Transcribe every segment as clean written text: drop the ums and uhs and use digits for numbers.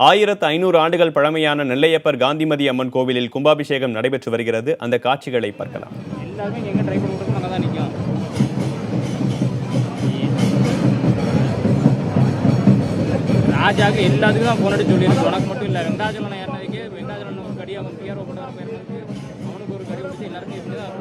1500 ஆண்டுகள் பழமையான நெல்லையப்பர் காந்திமதி அம்மன் கோவிலில் கும்பாபிஷேகம் நடைபெற்று வருகிறது. அந்த காட்சிகளை பார்க்கலாம். ராஜாக்கு எல்லாத்துக்கும் தான் போன் அடிச்சு சொல்லியிருக்கு. உனக்கு மட்டும் இல்லை, வெங்கடாஜலம் ஏறினதுக்கு வெங்கடாஜலம் ஒரு கடி அவன் பிஆர்ஓ பண்ண போயிருந்ததுக்கு அவனுக்கு ஒரு கடி கொடுத்து எல்லாருக்கும் எப்படி தான்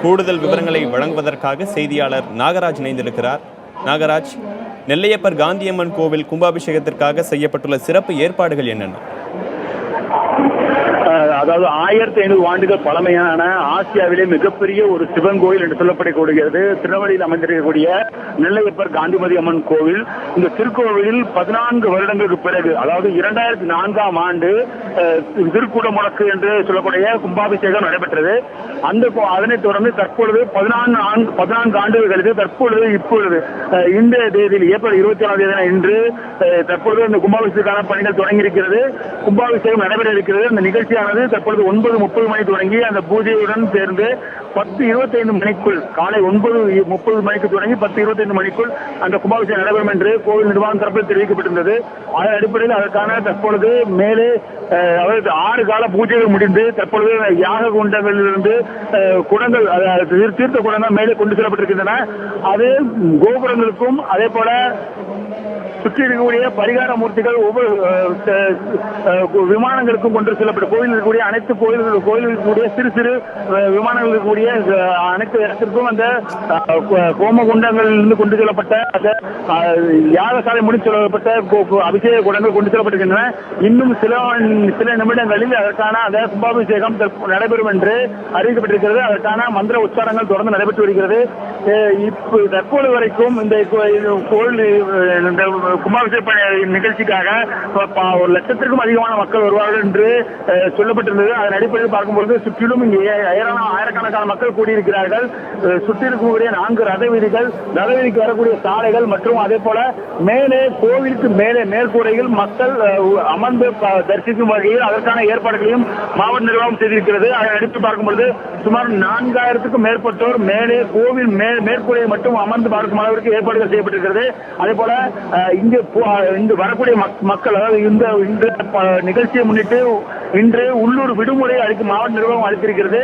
கூடுதல் விவரங்களை வழங்குவதற்காக செய்தியாளர் நாகராஜ் இணைந்திருக்கிறார். நாகராஜ், நெல்லையப்பர் காந்தியம்மன் கோவில் கும்பாபிஷேகத்திற்காக செய்யப்பட்டுள்ள சிறப்பு ஏற்பாடுகள் என்னென்ன? அதாவது 1500 ஆண்டுகள் பழமையான ஆசியாவிலே மிகப்பெரிய ஒரு சிவன் கோயில் என்று சொல்லப்படக்கூடியது திருநெல்வேலியில் அமைந்திருக்கக்கூடிய நெல்லையப்பர் காந்திமதி அம்மன் கோவில். இந்த திருக்கோவிலில் 14 வருடங்களுக்கு பிறகு, அதாவது 2004ஆம் ஆண்டு திருக்கூட முடக்கு என்று சொல்லக்கூடிய கும்பாபிஷேகம் நடைபெற்றது. அதனைத் தொடர்ந்து தற்பொழுது 14 ஆண்டுகள் கழித்து இப்பொழுது இந்த தேதியில் ஏப்ரல் 27ஆம் தேதி இன்று தற்பொழுது இந்த கும்பாபிஷேகத்திற்கான பணிகள் தொடங்கியிருக்கிறது. கும்பாபிஷேகம் நடைபெற இருக்கிறது. அந்த நிகழ்ச்சியானது தற்பொழுது 9:30 மணி தொடங்கி அந்த பூஜையுடன் சேர்ந்து 10:25 மணிக்குள், காலை 9:30 மணிக்கு தொடங்கி 10:25 மணிக்குள் அந்த கும்பாபிஷேகம் நடைபெறும் என்று கோவில் நிர்வாகம் தரப்பில் தெரிவிக்கப்பட்டிருந்தது. அதன் அடிப்படையில் அதற்கான தற்பொழுது மேலே 6 கால பூஜைகள் முடிந்து தற்பொழுது யாக குண்டங்களிலிருந்து குடங்கள், தீர்த்த குடங்கள் மேலே கொண்டு செல்லப்பட்டிருக்கின்றன. அது கோபுரங்களுக்கும் அதே போல சுற்றி இருக்கக்கூடிய பரிகார மூர்த்திகள் ஒவ்வொரு விமானங்களுக்கும் கொண்டு செல்லப்பட்ட கோவில் இருக்கக்கூடிய அனைத்து கோயில்கள் இருக்கக்கூடிய சிறு சிறு விமானங்கள் இருக்கக்கூடிய அனைத்து இடத்திற்கும் அந்த கோமகுண்டங்களிலிருந்து கொண்டு செல்லப்பட்ட அந்த யாகசாலை முடித்து செல்லப்பட்ட அபிஷேக குடங்கள் கொண்டு செல்லப்பட்டிருக்கின்றன. இன்னும் சில நிமிடங்களில் அதற்கான அந்த கும்பாபிஷேகம் நடைபெறும் என்று அறிவிக்கப்பட்டிருக்கிறது. அதற்கான மந்திர உச்சாரங்கள் தொடர்ந்து நடைபெற்று வருகிறது. தற்போது வரைக்கும் இந்த கோவில் கும்பாபிஷேக நிகழ்ச்சிக்காக 1 லட்சத்திற்கும் அதிகமான மக்கள் வருவார்கள் என்று சொல்லப்பட்டிருந்தது. அதன் அடிப்படையில் பார்க்கும்போது சுற்றிலும் இங்கே ஆயிரக்கணக்கான மக்கள் கூடியிருக்கிறார்கள். சுற்றி இருக்கக்கூடிய 4 ரத வீதிகள், ரத வீதிக்கு வரக்கூடிய சாலைகள் மற்றும் அதே போல மேலே கோவிலுக்கு மேலே மேற்கூரையில் மக்கள் அமர்ந்து தரிசிக்கும் வகையில் அதற்கான ஏற்பாடுகளையும் மாவட்ட நிர்வாகம் செய்திருக்கிறது. அதன் அடிப்படையில் பார்க்கும்போது சுமார் 4000க்கும் மேற்பட்டோர் மேலே கோவில் மேற்கூரையை மட்டும் அமர்ந்து பார்க்கும் அளவிற்கு ஏற்பாடுகள் செய்யப்பட்டிருக்கிறது. அதே போல இங்கு வரக்கூடிய மக்கள், அதாவது இந்த நிகழ்ச்சியை முன்னிட்டு இன்று உள்ளூர் விடுமுறை மாவட்ட நிர்வாகம் அளித்திருக்கிறது.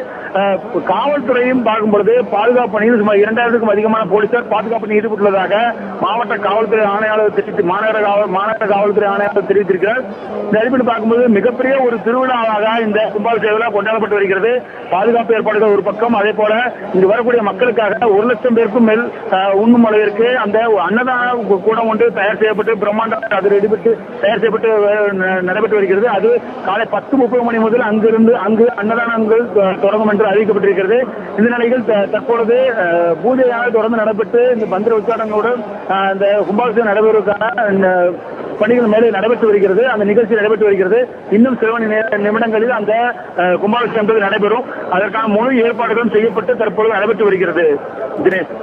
காவல்துறையும் பார்க்கும்பொழுது பாதுகாப்பு பணியில் சுமார் 2000க்கும் அதிகமான போலீசார் பாதுகாப்பு பணியில் ஈடுபட்டுள்ளதாக மாவட்ட காவல்துறை ஆணையாளர் மாநகர காவல்துறை ஆணையாளர் தெரிவித்திருக்கிறார். இந்த அடிப்படையில் பார்க்கும்போது மிகப்பெரிய ஒரு திருவிழாவாக இந்த கும்பாபிஷேகம் கொண்டாடப்பட்டு வருகிறது. பாதுகாப்பு ஏற்பாடுகள் ஒரு பக்கம், அதே போல இங்கு வரக்கூடிய மக்களுக்காக 1 லட்சம் பேருக்கும் மேல் உண்ணும் அளவிற்கு அந்த அன்னதான கூடம் ஒன்று தயார் செய்யப்பட்டு பிரம்மாண்டம் அது தயார் செய்யப்பட்டு நடைபெற்று வருகிறது. அது காலை 10:30 மணி முதல் அங்கு அன்னதானங்கள் தொடங்கும் என்று அறிவிக்கப்பட்டிருக்கிறது. இந்த நிலையில் தற்பொழுது பூஜையாக தொடர்ந்து நடைபெற்று இந்த மந்திர உச்சாரங்களோடு இந்த கும்பாபிஷேகம் நடைபெறுவதற்கான பணிகள் மேலே நடைபெற்று வருகிறது. அந்த நிகழ்ச்சி நடைபெற்று வருகிறது. இன்னும் சில மணி நிமிடங்களில் அந்த கும்பாபிஷேகம் நடைபெறும். அதற்கான முழு ஏற்பாடுகளும் செய்யப்பட்டு தற்பொழுது நடைபெற்று வருகிறது. தினேஷ்.